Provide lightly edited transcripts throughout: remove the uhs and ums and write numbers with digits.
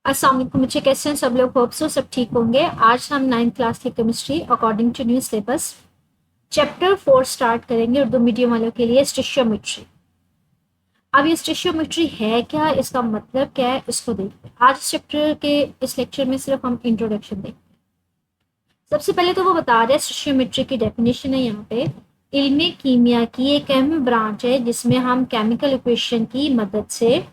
अस्सलाम वालेकुम बच्चे, कैसे हैं सब लोग? होप सो सब ठीक होंगे। आज हम 9th क्लास की chemistry according to new syllabus chapter 4 start करेंगे उर्दू मीडियम वालों के लिए, स्टिशियोमेट्री। अब ये स्टिशियोमेट्री है क्या, इसका मतलब क्या है, इसको देखते हैं। आज इस चैप्टर के इस लेक्चर में सिर्फ हम इंट्रोडक्शन देखते हैं। सबसे पहले तो वो बता रहे हैं स्टिशियोमेट्री की डेफिनेशन है यहाँ पे। इल्मे कीमिया की एक अहम ब्रांच है जिसमें हम केमिकल इक्वेशन की मदद से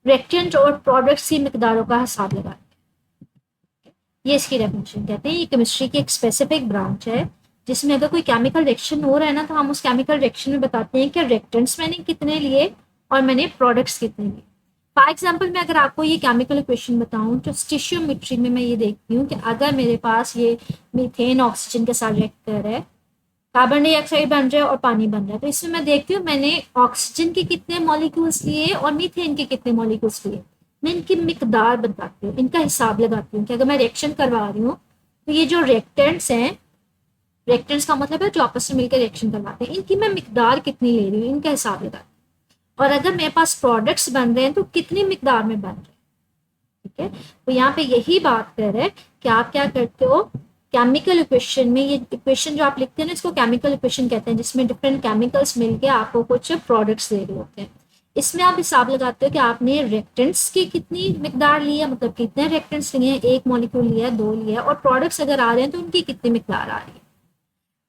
रिएक्टेंट और प्रोडक्ट्स की मिकदारों का हिसाब लगाते हैं। ये इसकी डेफिनेशन कहते हैं। ये केमिस्ट्री की एक स्पेसिफिक ब्रांच है जिसमें अगर कोई केमिकल रिएक्शन हो रहा है ना, तो हम उस केमिकल रिएक्शन में बताते हैं कि रिएक्टेंट्स मैंने कितने लिए और मैंने प्रोडक्ट्स कितने लिए। फॉर एग्जाम्पल मैं अगर आपको ये केमिकल इक्वेशन बताऊं तो स्टिशियोमेट्री में मैं ये देखती हूँ कि अगर मेरे पास ये मीथेन ऑक्सीजन के साथ रिएक्ट कर रहा है, कार्बन डाइऑक्साइड बन रहा है और पानी बन रहा है, तो इसमें मैं देखती हूँ मैंने ऑक्सीजन के कितने मॉलिक्यूल्स लिए और मीथेन के कितने मॉलिक्यूल्स लिए। मैं इनकी मिकदार बताती हूँ, इनका हिसाब लगाती हूँ कि अगर मैं रिएक्शन करवा रही हूँ तो ये जो रिएक्टेंट्स हैं, रिएक्टेंट्स का मतलब है जो आपस में मिलकर रिएक्शन करवाते हैं, इनकी मैं मिकदार कितनी ले रही हूँ, इनका हिसाब लगाती हूँ। और अगर मेरे पास प्रोडक्ट्स बन रहे हैं तो कितनी मिकदार में बन रहे हैं। ठीक है, तो यहाँ पे यही बात कर रहे हैं कि आप क्या करते हो केमिकल इक्वेशन में। ये इक्वेशन जो आप लिखते हैं ना, इसको केमिकल इक्वेशन कहते हैं, जिसमें डिफरेंट केमिकल्स मिलके आपको कुछ प्रोडक्ट्स दे रहे होते हैं। इसमें आप हिसाब लगाते हो कि आपने रिएक्टेंट्स की कितनी मिकदार ली है, मतलब कितने रिएक्टेंट्स लिए हैं, एक मॉलिक्यूल लिया है, दो लिया है, और प्रोडक्ट्स अगर आ रहे हैं तो उनकी कितनी मिकदार आ रही है।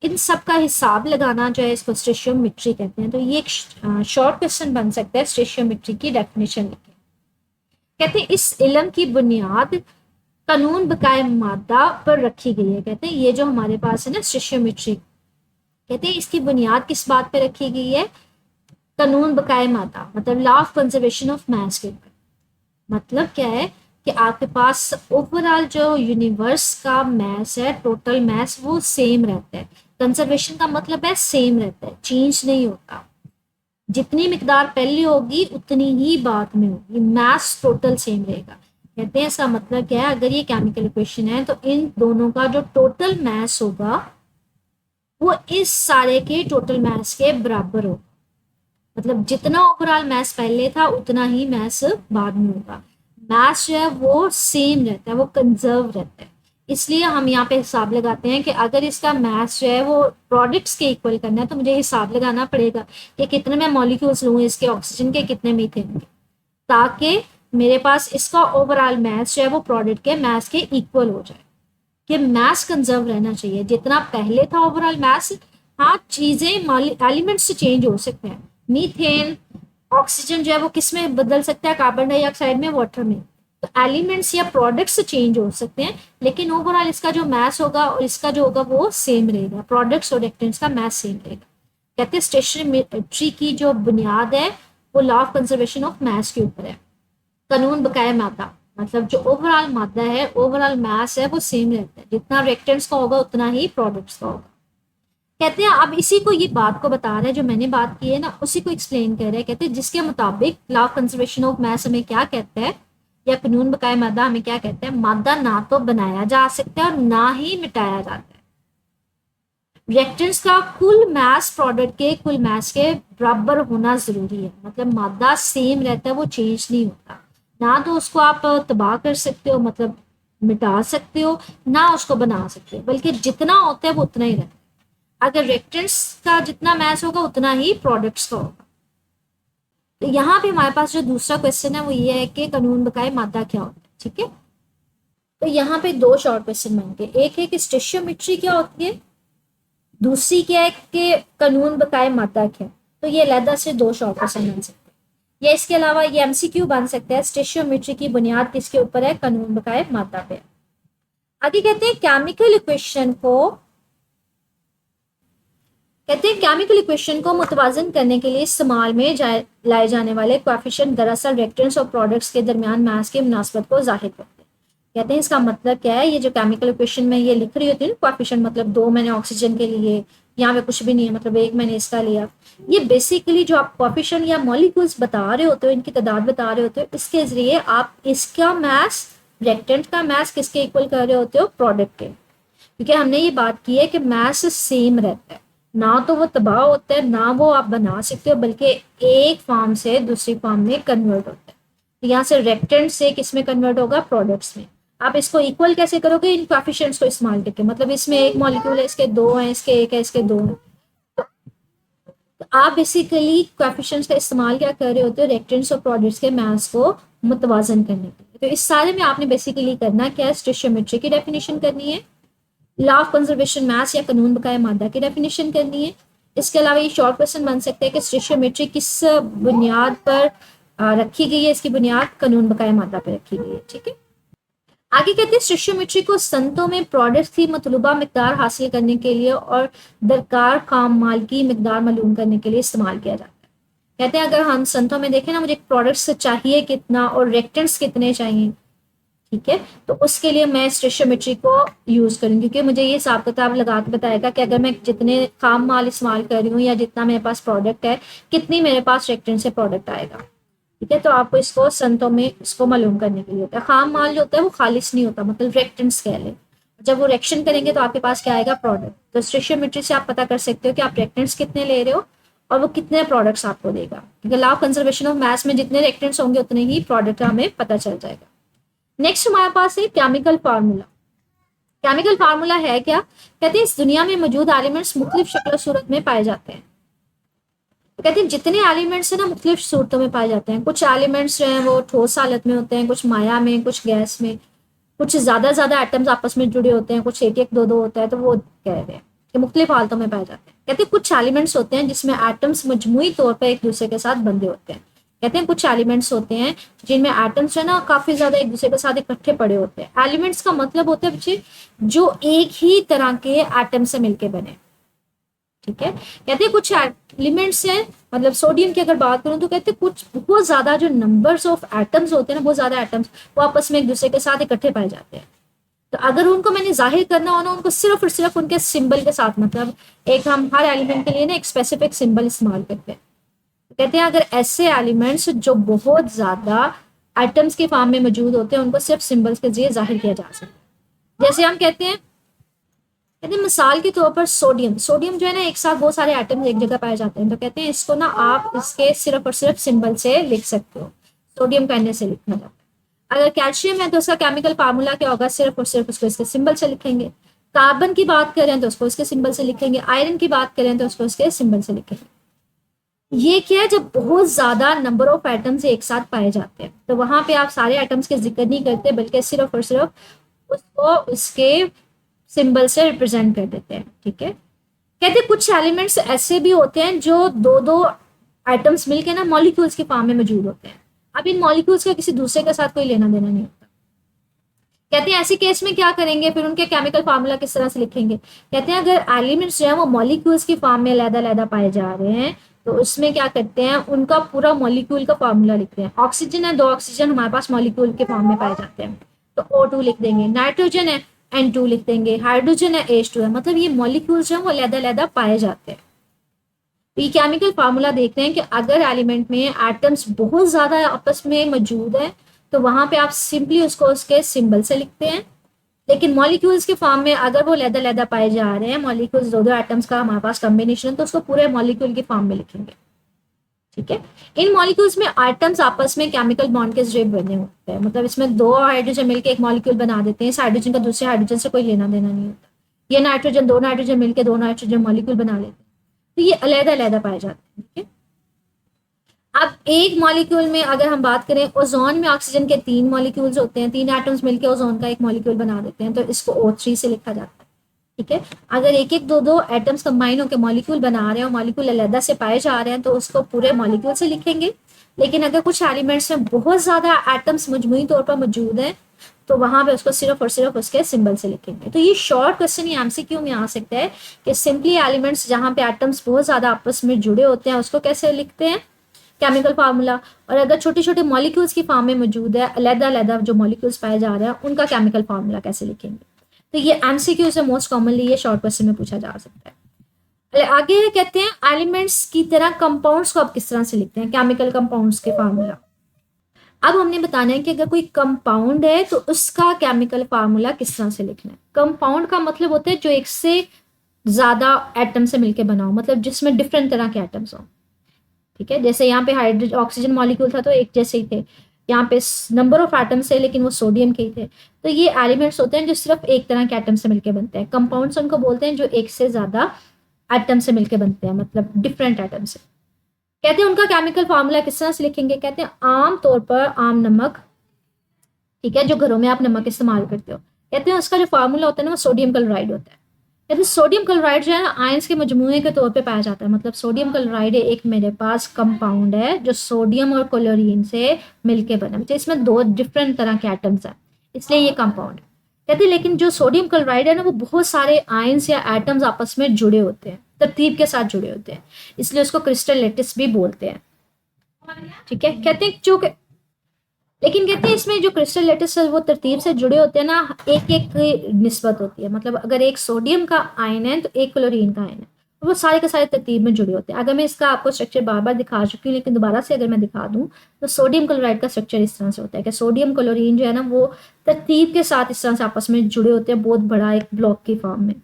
इन सब का हिसाब लगाना जो है इसको स्टिशियोमेट्री कहते हैं। तो ये एक शॉर्ट क्वेश्चन बन सकता है स्टिशियोमेट्री की डेफिनेशन लिखे। कहते हैं इस इल्म की बुनियाद कानून बकाए मादा पर रखी गई है। कहते हैं ये जो हमारे पास है ना स्टिशियोमेट्री, कहते हैं इसकी बुनियाद किस बात पर रखी गई है? कानून बकाए मादा, मतलब law of conservation of mass के ऊपर। मतलब क्या है कि आपके पास ओवरऑल जो यूनिवर्स का मास है, टोटल मास, वो सेम रहता है। कंजर्वेशन का मतलब है सेम रहता है, चेंज नहीं होता। जितनी मिकदार पहले होगी उतनी ही बाद में होगी, मास टोटल सेम रहेगा। कहते हैं इसका मतलब क्या है, अगर ये केमिकल इक्वेशन है तो इन दोनों का जो टोटल मास होगा वो इस सारे के टोटल मास के बराबर होगा। मतलब जितना ओवरऑल मास पहले था उतना ही मास बाद में होगा। मास जो है वो सेम रहता है, वो कंजर्व रहता है। इसलिए हम यहाँ पे हिसाब लगाते हैं कि अगर इसका मास जो है वो प्रोडक्ट्स के इक्वल करना है तो मुझे हिसाब लगाना पड़ेगा कि कितने मैं मॉलिक्यूल्स लूँ इसके, ऑक्सीजन के, कितने मीथेन के, ताकि मेरे पास इसका ओवरऑल मास जो है वो प्रोडक्ट के मास के इक्वल हो जाए। कि मास कंजर्व रहना चाहिए जितना पहले था ओवरऑल मास। हाँ, चीजें एलिमेंट्स से चेंज हो सकते हैं। मीथेन ऑक्सीजन जो है वो किस में बदल सकता है? कार्बन डाइऑक्साइड में, वाटर में। तो एलिमेंट्स या प्रोडक्ट्स से चेंज हो सकते हैं, लेकिन ओवरऑल इसका जो मास होगा और इसका जो होगा वो सेम रहेगा। प्रोडक्ट्स और रिएक्टेंट्स का मास सेम रहेगा। कहते हैं स्टेशनरी की जो बुनियाद है वो law of conservation of mass के ऊपर है। कानून बकाया मादा, मतलब जो ओवरऑल मादा है, ओवरऑल मास है, वो सेम रहता है। जितना रिएक्टेंट्स का होगा उतना ही प्रोडक्ट्स का होगा। कहते हैं अब इसी को, ये बात को बता रहे हैं जो मैंने बात की है ना, उसी को एक्सप्लेन कर रहे हैं। कहते हैं जिसके मुताबिक law of conservation of mass हमें क्या कहता है, या कानून बकाया मादा हमें क्या कहता है? मादा ना तो बनाया जा सकता है और ना ही मिटाया जाता है। रिएक्टेंट्स का कुल मास प्रोडक्ट के कुल मास के बराबर होना जरूरी है। मतलब मादा सेम रहता है, वो चेंज नहीं होता। ना तो उसको आप तबाह कर सकते हो, मतलब मिटा सकते हो, ना उसको बना सकते हो, बल्कि जितना होता है वो उतना ही रहता है। अगर रिएक्टेंट्स का जितना मास होगा उतना ही प्रोडक्ट्स का होगा। तो यहाँ पे हमारे पास जो दूसरा क्वेश्चन है वो ये है कि कानून बकाए मादा क्या होता है। ठीक है, तो यहाँ पे दो शॉर्ट क्वेश्चन बनते हैं। एक है कि स्टिशियोमेट्री क्या होती है, दूसरी क्या है कि कानून बकाए मादा क्या है। तो ये अलग से दो शॉर्ट क्वेश्चन बन सकते हैं। या इसके अलावा ये एमसीक्यू बन सकता है, स्टिशियोमेट्री की बुनियाद किसके ऊपर है? कानून बकाए मादा पे। आगे कहते हैं केमिकल इक्वेशन को, कहते हैं केमिकल इक्वेशन को मुतवाजन करने के लिए इस्तेमाल में लाए जाने वाले कोएफिशिएंट दरअसल रिएक्टेंट्स और प्रोडक्ट्स के दरमियान मास की मुनासबत को जाहिर करते हैं। कहते हैं इसका मतलब क्या है? ये जो केमिकल इक्वेशन में ये लिख रही होती है ना, कोएफिशिएंट मतलब दो मैंने ऑक्सीजन के लिए, यहाँ पे कुछ भी नहीं है, मतलब एक मैंने इसका लिया। ये बेसिकली जो आप कोएफिशिएंट या मॉलिक्यूल्स बता रहे होते हो, इनकी तादाद बता रहे होते हो, इसके जरिए आप इसका मास, रिएक्टेंट का मास किसके इक्वल कर रहे होते हो? प्रोडक्ट के। क्योंकि हमने ये बात की है कि मास सेम रहता है, ना तो वो तबाह होता है, ना वो आप बना सकते हो, बल्कि एक फॉर्म से दूसरी फॉर्म में कन्वर्ट होता है। तो यहाँ से रिएक्टेंट से किस में कन्वर्ट होगा, प्रोडक्ट्स में। आप इसको इक्वल कैसे करोगे, इन कोएफिशिएंट्स को इस्तेमाल करके, मतलब इसमें एक मॉलिक्यूल है, इसके दो हैं, इसके एक है, इसके दो हैं। तो आप बेसिकली कोएफिशिएंट्स का इस्तेमाल क्या कर रहे होते हो, रिएक्टेंट्स और प्रोडक्ट्स के मास को मुतवाजन करने के लिए। तो इस सारे में आपने बेसिकली करना क्या है, स्टोइचियोमेट्री की डेफिनेशन करनी है, लॉ ऑफ कंजर्वेशन मास या कानून बकाया मादा की डेफिनेशन करनी है। इसके अलावा ये शॉर्ट क्वेश्चन बन सकते हैं कि स्टोइचियोमेट्री किस बुनियाद पर रखी गई है, इसकी बुनियाद कानून बकाया मादा पर रखी गई है। ठीक है, आगे कहते हैं स्टोइचियोमेट्री को संतों में प्रोडक्ट की मतलूबा मिकदार हासिल करने के लिए और दरकार काम माल की मिकदार मालूम करने के लिए इस्तेमाल किया जाता है। कहते हैं अगर हम संतों में देखें ना, मुझे प्रोडक्ट्स चाहिए कितना और रिएक्टेंट्स कितने चाहिए, ठीक है, तो उसके लिए मैं स्टोइचियोमेट्री को यूज करूँ, क्योंकि मुझे ये हिसाब किताब लगा के बताएगा कि अगर मैं जितने काम माल इस्तेमाल कर रही हूँ या जितना मेरे पास प्रोडक्ट है, कितनी मेरे पास रिएक्टेंट से प्रोडक्ट आएगा। ठीक है, तो आपको इसको संतों में इसको मालूम करने के लिए होता है। खाम माल जो होता है वो खालिश नहीं होता, मतलब रिएक्टेंट्स कह लें, जब वो रिएक्शन करेंगे तो आपके पास क्या आएगा, प्रोडक्ट। तो स्टोइचियोमेट्री से आप पता कर सकते हो कि आप रिएक्टेंट्स कितने ले रहे हो और वो कितने प्रोडक्ट्स आपको देगा, क्योंकि law of conservation of mass में जितने रिएक्टेंट्स होंगे उतने ही प्रोडक्ट हमें पता चल जाएगा। नेक्स्ट हमारे पास है केमिकल फार्मूला। केमिकल फार्मूला है क्या, कहते हैं इस दुनिया में मौजूद एलिमेंट्स मुख्तलिफ शक्ल सूरत में पाए जाते हैं। कहते हैं जितने एलिमेंट्स हैं ना मुख्तलिफ सूरतों में पाए जाते हैं। कुछ एलिमेंट्स जो हैं वो ठोस हालत में होते हैं, कुछ माया में, कुछ गैस में, कुछ ज्यादा एटम्स आपस में जुड़े होते हैं, कुछ एक एक दो दो होता है, तो वो कह रहे हैं कि मुख्तलिफ हालतों में पाए जाते हैं। कहते हैं कुछ एलिमेंट्स होते हैं जिसमें एटम्स मजमूई तौर पर एक दूसरे के साथ बंधे होते हैं। कहते हैं कुछ एलिमेंट्स होते हैं जिनमें एटम्स जो है ना काफी ज्यादा एक दूसरे के साथ इकट्ठे पड़े होते हैं। एलिमेंट्स का मतलब होता है बच्चे जो एक ही तरह के एटम से मिलके बने। ठीक है, कहते हैं कुछ एलिमेंट्स हैं, मतलब सोडियम की अगर बात करूं तो कहते हैं कुछ बहुत ज्यादा जो नंबर्स ऑफ एटम्स होते हैं ना, बहुत ज्यादा एटम्स वो आपस में एक दूसरे के साथ इकट्ठे पाए जाते हैं। तो अगर उनको मैंने जाहिर करना हो ना, उनको सिर्फ और सिर्फ उनके सिंबल के साथ, मतलब एक हम हर एलिमेंट के लिए ना एक स्पेसिफिक सिंबल इस्तेमाल करते हैं। कहते हैं अगर ऐसे एलिमेंट्स जो बहुत ज्यादा एटम्स के फॉर्म में मौजूद होते हैं उनको सिर्फ सिंबल्स के जरिए जाहिर किया जा सकता है। जैसे हम कहते हैं मिसाल के तौर पर सोडियम जो है ना, एक साथ बहुत सारे एटम्स एक जगह पाए जाते हैं, तो कहते हैं इसको ना आप इसके सिर्फ और सिर्फ सिंबल से लिख सकते हो, सोडियम का एन से लिखना जाता है। अगर कैल्शियम है तो उसका केमिकल फार्मूला क्या होगा, सिर्फ और सिर्फ उसको इसके सिंबल से लिखेंगे। कार्बन की बात करें तो उसको इसके सिंबल से लिखेंगे, आयरन की बात करें तो उसको इसके सिंबल से लिखेंगे। ये क्या है, जब बहुत ज्यादा नंबर ऑफ एटम्स एक साथ पाए जाते हैं तो वहां पे आप सारे एटम्स के जिक्र नहीं करते, बल्कि सिर्फ और सिर्फ उसको उसके सिंबल से रिप्रेजेंट कर देते हैं। ठीक है, कहते हैं कुछ एलिमेंट्स ऐसे भी होते हैं जो दो दो एटम्स मिलके ना मॉलिक्यूल्स के फॉर्म में मौजूद होते हैं। अब इन मॉलिक्यूल्स का किसी दूसरे के साथ कोई लेना देना नहीं होता। कहते हैं ऐसे केस में क्या करेंगे, फिर उनके केमिकल फार्मूला किस तरह से लिखेंगे। कहते हैं अगर एलिमेंट्स जो है वो मॉलिक्यूल्स के फॉर्म में अलग-अलग पाए जा रहे हैं तो उसमें क्या करते हैं, उनका पूरा मॉलिक्यूल का फार्मूला लिखते हैं। ऑक्सीजन है, 2 ऑक्सीजन हमारे पास मॉलिक्यूल के फॉर्म में पाए जाते हैं, तो O2 लिख देंगे। नाइट्रोजन है, N2 लिख देंगे। हाइड्रोजन है, H2 है, मतलब ये मॉलिक्यूल्स जो है वो अलग-अलग पाए जाते हैं। तो ये केमिकल फार्मूला देखते हैं कि अगर एलिमेंट में एटम्स बहुत ज्यादा आपस में मौजूद है तो वहां पे आप सिंपली उसको उसके सिंबल से लिखते हैं, लेकिन मॉलिक्यूल्स के फॉर्म में अगर वो लैदा पाए जा रहे हैं, मॉलिक्यूल्स दो एटम्स का हमारे पास कॉम्बिनेशन, तो उसको पूरे मॉलिक्यूल के फॉर्म में लिखेंगे। ठीक है, इन मॉलिक्यूल्स में एटम्स आपस में केमिकल बॉन्ड के जरिए बने होते हैं, मतलब इसमें 2 हाइड्रोजन मिलकर एक मॉलिक्यूल बना देते हैं। इस हाइड्रोजन का दूसरे हाइड्रोजन से कोई लेना देना नहीं होता। ये नाइट्रोजन, 2 नाइट्रोजन मिलकर 2 नाइट्रोजन मॉलिक्यूल बना लेते हैं, तो ये अलग-अलग पाए जाते हैं। ठीक है, अब एक मॉलिक्यूल में अगर हम बात करें, ओजोन में ऑक्सीजन के 3 मॉलिक्यूल्स होते हैं, 3 एटम्स मिलकर ओजोन का एक मॉलिक्यूल बना देते हैं, तो इसको O3 से लिखा जाता है। ठीक है, अगर एक एक दो दो एटम्स कंबाइन होकर मॉलिक्यूल बना रहे हैं और मॉलिक्यूल अलग से पाए जा रहे हैं तो उसको पूरे मॉलिक्यूल से लिखेंगे। लेकिन अगर कुछ एलिमेंट्स में बहुत ज्यादा एटम्स मजमूई तौर पर मौजूद हैं तो वहां पे उसको सिर्फ और सिर्फ उसके सिंबल से लिखेंगे। तो ये शॉर्ट क्वेश्चन ही एमसीक्यू में आ सकता है कि सिंपली एलिमेंट्स जहां पे एटम्स बहुत ज्यादा आपस में जुड़े होते हैं उसको कैसे लिखते हैं, केमिकल फार्मूला। और अगर छोटे छोटे मॉलिक्यूल्स की फॉर्म में मौजूद है, अलग-अलग जो मॉलिक्यूल्स पाए जा रहे हैं, उनका केमिकल फार्मूला कैसे लिखेंगे। तो ये एमसीक्यू से मोस्ट कॉमनली ये शॉर्ट क्वेश्चन में पूछा जा सकता है। आगे कहते हैं एलिमेंट्स की तरह कंपाउंड्स को आप किस तरह से लिखते हैं, केमिकल कंपाउंड्स के फार्मूला। अब हमने बताना है कि अगर कोई कंपाउंड है तो उसका केमिकल फार्मूला किस तरह से लिखना है। कंपाउंड का मतलब होता है जो एक से ज्यादा एटम से मिलकर बना हो, मतलब जिसमें डिफरेंट तरह के एटम्स हो। ठीक है, जैसे यहाँ पे हाइड्रोजन ऑक्सीजन मॉलिक्यूल था तो एक जैसे ही थे, यहाँ पे नंबर ऑफ एटम्स है लेकिन वो सोडियम के ही थे। तो ये एलिमेंट्स होते हैं जो सिर्फ एक तरह के एटम से मिलकर बनते हैं। कंपाउंड्स उनको बोलते हैं जो एक से ज्यादा एटम से मिलकर बनते हैं, मतलब डिफरेंट एटम से। कहते हैं उनका केमिकल फार्मूला किस तरह से लिखेंगे, कहते हैं आम तौर पर आम नमक, ठीक है, जो घरों में आप नमक इस्तेमाल करते हो, कहते हैं उसका जो फार्मूला होता है ना वो सोडियम क्लोराइड होता है। कहते हैं सोडियम क्लोराइड जो है ना आयंस के मजमूए के तौर पे पाया जाता है। मतलब सोडियम क्लोराइड एक मेरे पास कंपाउंड है जो सोडियम और क्लोरीन से मिलके बना, मतलब इसमें दो डिफरेंट तरह के एटम्स हैं, इसलिए ये कंपाउंड है। कहते हैं लेकिन जो सोडियम क्लोराइड है ना वो बहुत सारे आयंस या एटम्स आपस में जुड़े होते हैं, तरतीब के साथ जुड़े होते हैं, इसलिए उसको क्रिस्टल लैटिस भी बोलते हैं। ठीक है, कहते हैं जो लेकिन कहते हैं इसमें जो क्रिस्टल लैटिस है वो तरतीब से जुड़े होते हैं ना, एक एक निस्बत होती है। मतलब अगर एक सोडियम का आयन है तो एक क्लोरीन का आयन है, वो सारे के सारे तरतीब में जुड़े होते हैं। अगर मैं इसका आपको स्ट्रक्चर बार बार दिखा चुकी हूँ लेकिन दोबारा से अगर मैं दिखा दूँ तो सोडियम क्लोराइड का स्ट्रक्चर इस तरह से होता है कि सोडियम क्लोरीन जो है ना वो तरतीब के साथ इस तरह से आपस में जुड़े होते हैं, बहुत बड़ा एक ब्लॉक की फॉर्म में।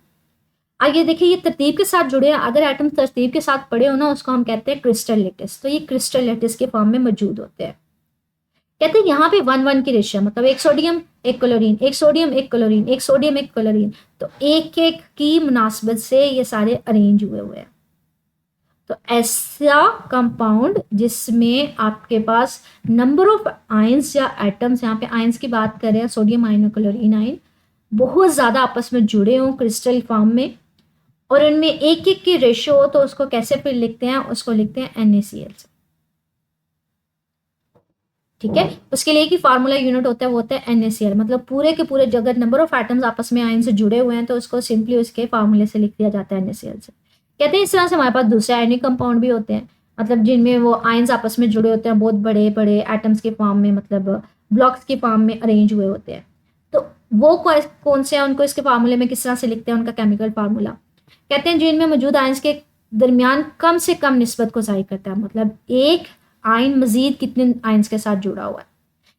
आगे देखिए ये तरतीब के साथ जुड़े हैं, अगर एटम तरतीब के साथ पड़े हो ना उसको हम कहते हैं क्रिस्टल लैटिस। तो ये क्रिस्टल लैटिस के फॉर्म में मौजूद होते हैं। कहते हैं यहाँ पे 1:1 की रेशियो, मतलब एक सोडियम एक क्लोरीन, एक सोडियम एक क्लोरीन, एक सोडियम एक क्लोरीन, तो एक एक की मुनासबत से ये सारे अरेंज हुए हुए हैं। तो ऐसा कंपाउंड जिसमें आपके पास नंबर ऑफ आयंस या एटम्स, यहाँ पे आयंस की बात कर रहे हैं, सोडियम आयन और क्लोरीन आयन बहुत ज्यादा आपस में जुड़े हों क्रिस्टल फॉर्म में, और उनमें एक एक की रेशियो हो, तो उसको कैसे फिर लिखते हैं, उसको लिखते हैं NaCl से। ठीक है, उसके लिए की फार्मूला यूनिट होता है वो होता है NaCl। मतलब पूरे के पूरे जगह नंबर ऑफ एटम्स आपस में आयन से जुड़े हुए हैं तो उसको सिंपली उसके फार्मूले से लिख दिया जाता है NaCl से। कहते हैं इस तरह से हमारे पास दूसरे आयनिक कंपाउंड भी होते हैं, मतलब जिनमें वो आयन्स आपस में जुड़े होते हैं बहुत बड़े बड़े एटम्स के फॉर्म में, मतलब ब्लॉक्स के फॉर्म में अरेंज हुए होते हैं। तो वो कौन से हैं, उनको इसके फार्मूले में किस तरह से लिखते हैं, उनका केमिकल फार्मूला। कहते हैं जिनमें मौजूद आयन्स के दरमियान कम से कम निस्बत को जाहिर करता है, मतलब एक आयन मजीद कितने आयन्स के साथ जुड़ा हुआ है।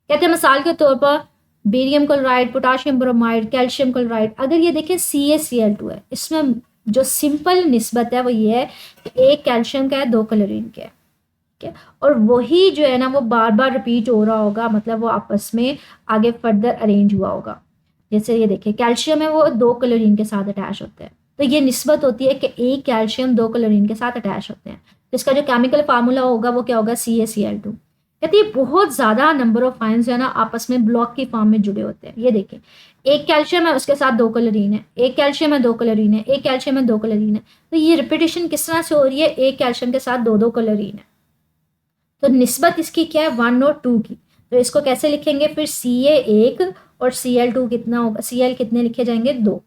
कहते हैं मिसाल के तौर पर barium chloride, potassium bromide, calcium chloride, अगर ये देखें CaCl2 है, इसमें जो सिंपल निस्बत है वो ये है कि एक कैल्शियम का है, दो क्लोरीन के है। ठीक है, और वही जो है ना वो बार बार रिपीट हो रहा होगा, मतलब वो आपस में आगे फर्दर अरेंज हुआ होगा। जैसे ये देखिए कैल्शियम है वो दो क्लोरीन के साथ अटैच होते हैं, तो ये निस्बत होती है कि एक कैल्शियम दो क्लोरीन के साथ अटैच होते हैं। तो इसका जो केमिकल फार्मूला होगा वो क्या होगा, CaCl2। कहते हैं बहुत ज्यादा नंबर ऑफ आयंस जो है ना आपस में ब्लॉक की फॉर्म में जुड़े होते हैं। ये देखिए एक कैल्शियम है उसके साथ दो क्लोरीन है, एक कैल्शियम है दो क्लोरीन है, एक कैल्शियम है दो क्लोरीन है। तो ये रिपीटेशन किस तरह से हो रही है, एक कैल्शियम के साथ दो दो क्लोरीन है, तो निस्बत इसकी क्या है 1 और 2 की। तो इसको कैसे लिखेंगे फिर, Ca1 और Cl2 कितना होगा, Cl कितने लिखे जाएंगे, 2।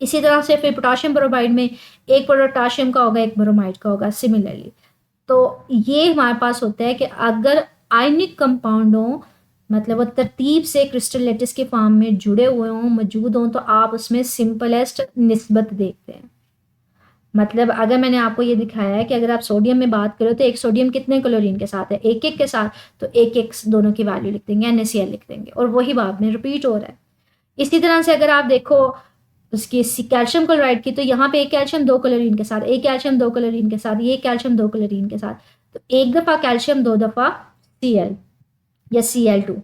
इसी तरह से फिर पोटाशियम ब्रोमाइड में एक पोटाशियम का होगा एक ब्रोमाइड का होगा सिमिलरली। तो ये हमारे पास होता है कि अगर आयनिक कंपाउंड हो, मतलब वो तरतीब से क्रिस्टल लैटिस के फॉर्म में जुड़े हुए हों, मौजूद हों, तो आप उसमें सिंपलेस्ट निस्बत देखते हैं। मतलब अगर मैंने आपको ये दिखाया है कि अगर आप सोडियम में बात करो तो एक सोडियम कितने क्लोरीन के साथ है, एक एक के साथ, तो एक एक दोनों की वैल्यू लिख देंगे, NaCl लिख देंगे, और वही बाद में रिपीट हो रहा है। इसी तरह से अगर आप देखो उसकी कैल्शियम क्लोराइड की, तो यहाँ पे एक कैल्शियम दो क्लोरीन के साथ, एक कैल्शियम दो क्लोरीन के साथ, ये कैल्शियम दो क्लोरीन के साथ, तो एक दफा कैल्शियम दो दफा Cl या Cl2।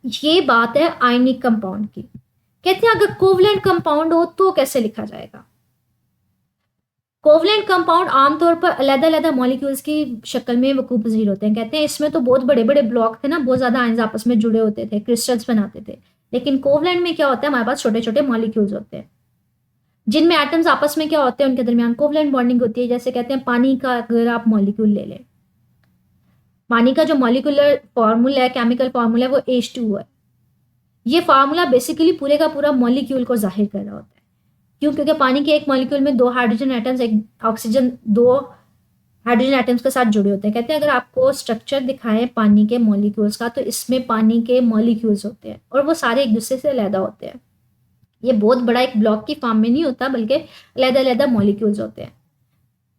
ये बात है आयनिक कंपाउंड की। कहते हैं अगर कोवलेंट कंपाउंड हो तो कैसे लिखा जाएगा। कोवलेंट कंपाउंड आमतौर पर अलग-अलग मॉलिक्यूल्स की शक्ल में वकूफ पजीर होते हैं। कहते हैं इसमें तो बहुत बड़े बड़े ब्लॉक थे ना, बहुत ज्यादा आयंस आपस में जुड़े होते थे, क्रिस्टल्स बनाते थे। लेकिन कोवलेंट में क्या होता है, हमारे पास छोटे छोटे मॉलिक्यूल्स होते हैं जिनमें एटम्स आपस में क्या होते हैं, उनके दरमियान कोवलेंट बॉन्डिंग होती है। जैसे कहते हैं पानी का अगर आप मॉलिक्यूल ले लें, पानी का जो मॉलिक्यूलर फॉर्मूला है, केमिकल फॉर्मूला है, वो H2O है। ये फार्मूला बेसिकली पूरे का पूरा मॉलिक्यूल को जाहिर कर रहा होता है। क्यों, क्योंकि पानी के एक मॉलिक्यूल में दो हाइड्रोजन एटम्स, एक ऑक्सीजन, दो हाइड्रोजन एटम्स के साथ जुड़े होते हैं। कहते हैं अगर आपको स्ट्रक्चर दिखाएं पानी के मॉलिक्यूल्स का, तो इसमें पानी के मॉलिक्यूल्स होते हैं और वो सारे एक दूसरे से अलग होते हैं। ये बहुत बड़ा एक ब्लॉक की फॉर्म में नहीं होता, बल्कि अलग अलग मॉलिक्यूल्स होते हैं।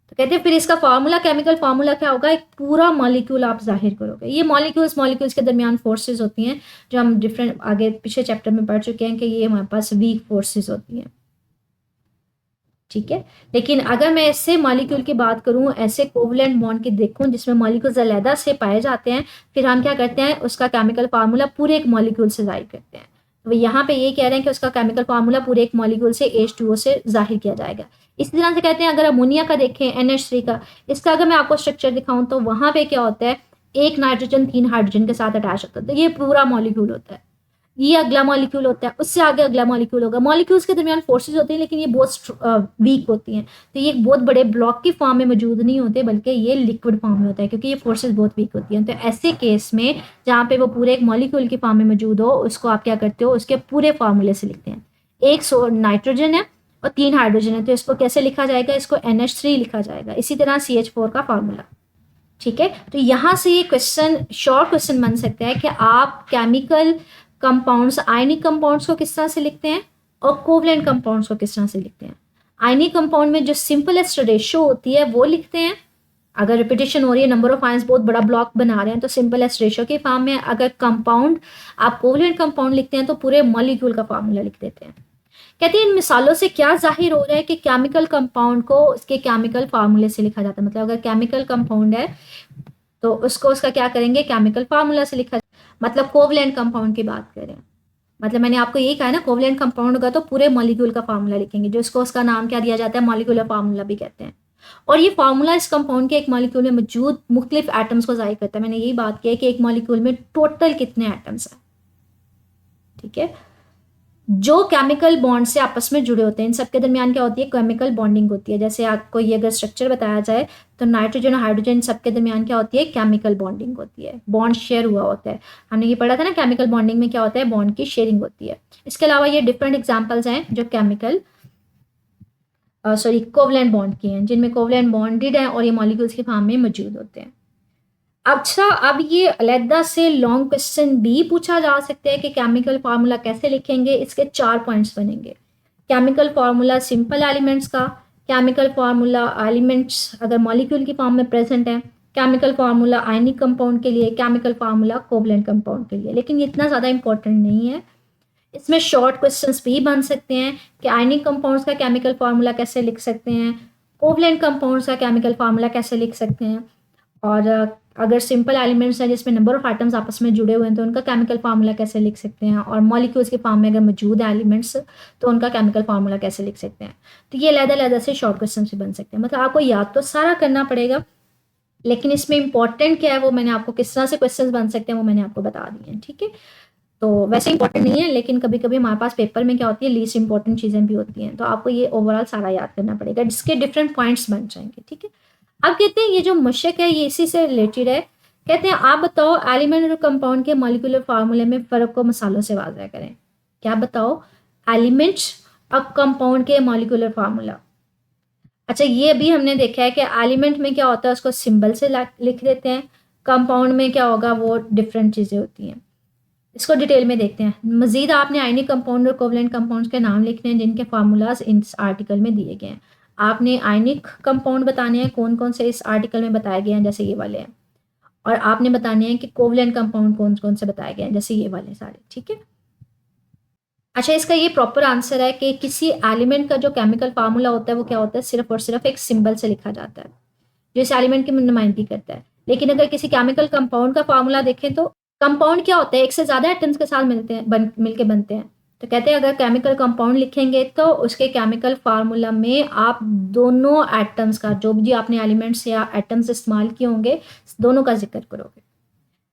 तो कहते हैं फिर इसका फार्मूला, केमिकल फार्मूला क्या होगा, एक पूरा मॉलिक्यूल आप जाहिर करोगे। ये मॉलिक्यूल्स के दरमियान फोर्सेस होती हैं, जो हम डिफरेंट आगे पिछले चैप्टर में पढ़ चुके हैं कि ये हमारे पास वीक फोर्सेस होती हैं। ठीक है। लेकिन अगर मैं इससे मॉलिक्यूल की बात करूं, ऐसे कोवलेंट बॉन्ड की देखूं जिसमें मॉलिक्यूल्स अलग से पाए जाते हैं, फिर हम क्या करते हैं, उसका केमिकल फार्मूला पूरे एक मॉलिक्यूल से जाहिर करते हैं। तो यहाँ पे ये कह रहे हैं कि उसका केमिकल फार्मूला पूरे एक मॉलिक्यूल से H2O से जाहिर किया जाएगा। इसी तरह से कहते हैं अगर अमोनिया का देखें, NH3 का, इसका अगर मैं आपको स्ट्रक्चर दिखाऊं तो वहां पे क्या होता है, एक नाइट्रोजन 3 हाइड्रोजन के साथ अटैच होता है, तो ये पूरा मॉलिक्यूल होता है। ये अगला मॉलिक्यूल होता है, उससे आगे अगला मॉलिक्यूल होगा। मॉलिक्यूल्स के दरमियान फोर्सेस होती हैं लेकिन ये बहुत वीक होती हैं, तो ये बहुत बड़े ब्लॉक की फॉर्म में मौजूद नहीं होते, बल्कि ये लिक्विड फॉर्म में होता है क्योंकि ये फोर्सेस बहुत वीक होती हैं। तो ऐसे केस में जहाँ पे वो पूरे एक मॉलिक्यूल की फॉर्म में मौजूद हो, उसको आप क्या करते हो, उसके पूरे फार्मूले से लिखते हैं। एक नाइट्रोजन है और 3 हाइड्रोजन है, तो इसको कैसे लिखा जाएगा, इसको NH3 लिखा जाएगा। इसी तरह CH4 का फार्मूला। ठीक है, तो यहाँ से ये क्वेश्चन, शॉर्ट क्वेश्चन बन सकता है कि आप केमिकल कंपाउंड्स, आयनिक कंपाउंड्स को किस तरह से लिखते हैं और कोवलेंट कंपाउंड्स को किस तरह से लिखते हैं। आयनिक कंपाउंड में जो सिंपलेस्ट रेशियो होती है वो लिखते हैं। अगर रिपीटेशन हो रही है, नंबर ऑफ आयंस बहुत बड़ा ब्लॉक बना रहे हैं, तो सिंपलेस्ट रेशियो के फॉर्म में। अगर कंपाउंड आप कोवलेंट कंपाउंड लिखते हैं तो पूरे मॉलिक्यूल का फार्मूला लिख देते हैं। कहते हैं इन मिसालों से क्या जाहिर हो रहा है कि केमिकल कंपाउंड को उसके केमिकल फार्मूले से लिखा जाता है। मतलब अगर केमिकल कंपाउंड है तो उसको उसका क्या करेंगे, केमिकल फार्मूला से लिखा। मतलब कोवलेंट कंपाउंड की बात करें, मतलब मैंने आपको यही कहा है ना, कोवलेंट कंपाउंड होगा तो पूरे मॉलिक्यूल का फार्मूला लिखेंगे, जो इसको उसका नाम क्या दिया जाता है, मॉलिक्यूलर फार्मूला भी कहते हैं। और ये फार्मूला इस कंपाउंड के एक मॉलिक्यूल में मौजूद मुख्तलिफ एटम्स को जाहिर करता है। मैंने यही बात की है कि एक मॉलिक्यूल में टोटल कितने एटम्स हैं। ठीक है, जो केमिकल बॉन्ड से आपस में जुड़े होते हैं, इन सबके दरमियान क्या होती है, केमिकल बॉन्डिंग होती है। जैसे आपको ये अगर स्ट्रक्चर बताया जाए तो नाइट्रोजन और हाइड्रोजन, इन सबके दरमियान क्या होती है, केमिकल बॉन्डिंग होती है, बॉन्ड शेयर हुआ होता है। हमने ये पढ़ा था ना, केमिकल बॉन्डिंग में क्या होता है, बॉन्ड की शेयरिंग होती है। इसके अलावा ये डिफरेंट एग्जाम्पल्स हैं जो केमिकल कोवलेंट बॉन्ड की हैं, जिनमें कोवलेंट बॉन्डेड है और ये मॉलिक्यूल्स के फॉर्म में मौजूद होते हैं। अच्छा, अब ये अलहदा से लॉन्ग क्वेश्चन भी पूछा जा सकता है कि केमिकल फार्मूला कैसे लिखेंगे। इसके 4 पॉइंट्स बनेंगे। केमिकल फार्मूला सिंपल एलिमेंट्स का, केमिकल फार्मूला एलिमेंट्स अगर मॉलिक्यूल की फॉर्म में प्रेजेंट है, केमिकल फार्मूला आयनिक कंपाउंड के लिए, केमिकल फार्मूला कोवलेंट कंपाउंड के लिए। लेकिन ये इतना ज़्यादा इंपॉर्टेंट नहीं है। इसमें शॉर्ट क्वेश्चंस भी बन सकते हैं कि आयनिक कंपाउंड्स का केमिकल फार्मूला कैसे लिख सकते हैं, कोवलेंट कंपाउंड्स का केमिकल फार्मूला कैसे लिख सकते हैं, और अगर सिंपल एलिमेंट्स हैं जिसमें नंबर ऑफ आइटम्स आपस में जुड़े हुए हैं तो उनका केमिकल फार्मूला कैसे लिख सकते हैं, और मॉलिक्यूल्स के फॉर्म में अगर मौजूद है एलिमेंट्स तो उनका केमिकल फार्मूला कैसे लिख सकते हैं। तो ये अलग-अलग से शॉर्ट क्वेश्चन भी बन सकते हैं। मतलब आपको याद तो सारा करना पड़ेगा, लेकिन इसमें इंपॉर्टेंट क्या है वो मैंने आपको, किस तरह से क्वेश्चन बन सकते हैं वो मैंने आपको बता दिए हैं। ठीक है, तो वैसे इंपॉर्टेंट नहीं है, लेकिन कभी कभी हमारे पास पेपर में क्या होती है, लीस्ट इंपॉर्टेंट चीज़ें भी होती हैं, तो आपको ये ओवरऑल सारा याद करना पड़ेगा, जिसके डिफरेंट पॉइंट्स बन जाएंगे। ठीक है, अब कहते हैं ये जो मशक है ये इसी से रिलेटेड है। कहते हैं आप बताओ एलिमेंट और कंपाउंड के मॉलिक्यूलर फार्मूले में फ़र्क को मिसालों से वाज़ह करें। क्या बताओ, एलिमेंट्स और कंपाउंड के मॉलिक्यूलर फार्मूला। अच्छा, ये भी हमने देखा है कि एलिमेंट में क्या होता है, उसको सिंबल से लिख देते हैं। कंपाउंड में क्या होगा, वो डिफरेंट चीज़ें होती हैं। इसको डिटेल में देखते हैं। मजीद आपने आयनिक कंपाउंड और कोवलेंट कंपाउंड्स के नाम लिखने हैं जिनके फार्मूलाज इस आर्टिकल में दिए गए हैं। आपने आयनिक कंपाउंड बताने हैं कौन कौन से इस आर्टिकल में बताए गए हैं, जैसे ये वाले हैं, और आपने बताने हैं कि कोवलेंट कंपाउंड कौन कौन से बताए गए हैं, जैसे ये वाले सारे। ठीक है, अच्छा, इसका ये प्रॉपर आंसर है कि किसी एलिमेंट का जो केमिकल फार्मूला होता है वो क्या होता है, सिर्फ और सिर्फ एक सिंबल से लिखा जाता है जो इस एलिमेंट की नुमाइंदगी करता है। लेकिन अगर किसी केमिकल कंपाउंड का फार्मूला देखें तो कंपाउंड क्या होता है, एक से ज़्यादा एटम्स के साथ मिलते हैं, मिलके बनते हैं। तो कहते हैं अगर केमिकल कंपाउंड लिखेंगे तो उसके केमिकल फार्मूला में आप दोनों एटम्स का, जो भी आपने एलिमेंट्स या एटम्स इस्तेमाल किए होंगे, दोनों का जिक्र करोगे।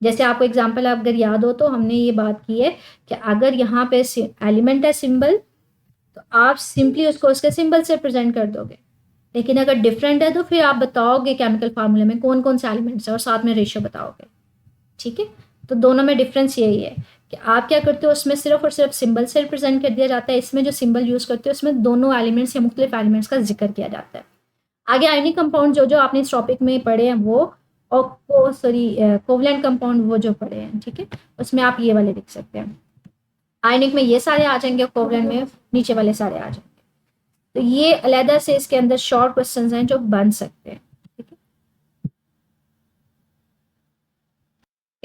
जैसे आपको एग्जाम्पल अगर याद हो तो हमने ये बात की है कि अगर यहाँ पे एलिमेंट है सिंबल, तो आप सिंपली उसको उसके सिंबल से प्रेजेंट कर दोगे। लेकिन अगर डिफरेंट है तो फिर आप बताओगे केमिकल फार्मूले में कौन कौन से एलिमेंट्स हैं और साथ में रेशियो बताओगे। ठीक है, तो दोनों में डिफरेंस यही है कि आप क्या करते हो, उसमें सिर्फ और सिर्फ सिंबल से रिप्रेजेंट कर दिया जाता है। इसमें जो सिंबल यूज़ करते हो उसमें दोनों एलिमेंट्स या मुख्तलिफ एलिमेंट्स का जिक्र किया जाता है। आगे आयनिक कंपाउंड जो जो आपने इस टॉपिक में पढ़े हैं वो, और कोवलेंट कंपाउंड वो जो पढ़े हैं, ठीक है, उसमें आप ये वाले लिख सकते हैं। आयनिक में ये सारे आ जाएंगे, कोवलेंट में नीचे वाले सारे आ जाएंगे। तो ये अलहदा से इसके अंदर शॉर्ट क्वेश्चंस हैं जो बन सकते हैं। ठीक है,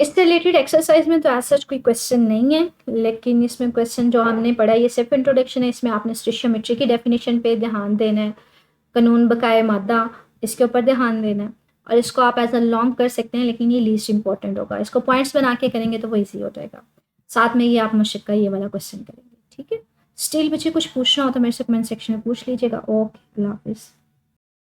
इससे रिलेटेड एक्सरसाइज में तो ऐसा सच कोई क्वेश्चन नहीं है, लेकिन इसमें क्वेश्चन जो हमने पढ़ा ये सिर्फ इंट्रोडक्शन है। इसमें आपने स्टिशियोमेट्री की डेफिनेशन पे ध्यान देना है। कानून बकाए मादा, इसके ऊपर ध्यान देना है। और इसको आप एज अ लॉन्ग कर सकते हैं, लेकिन ये लीस्ट इंपॉर्टेंट होगा। इसको पॉइंट्स बना के करेंगे तो वो ईजी हो जाएगा। साथ में ये आप मुझसे का ये वाला क्वेश्चन करेंगे, ठीक है। स्टिल बच्चे कुछ पूछना हो तो मेरे से कमेंट सेक्शन में पूछ लीजिएगा। ओके, अल्लाह हाफिज़।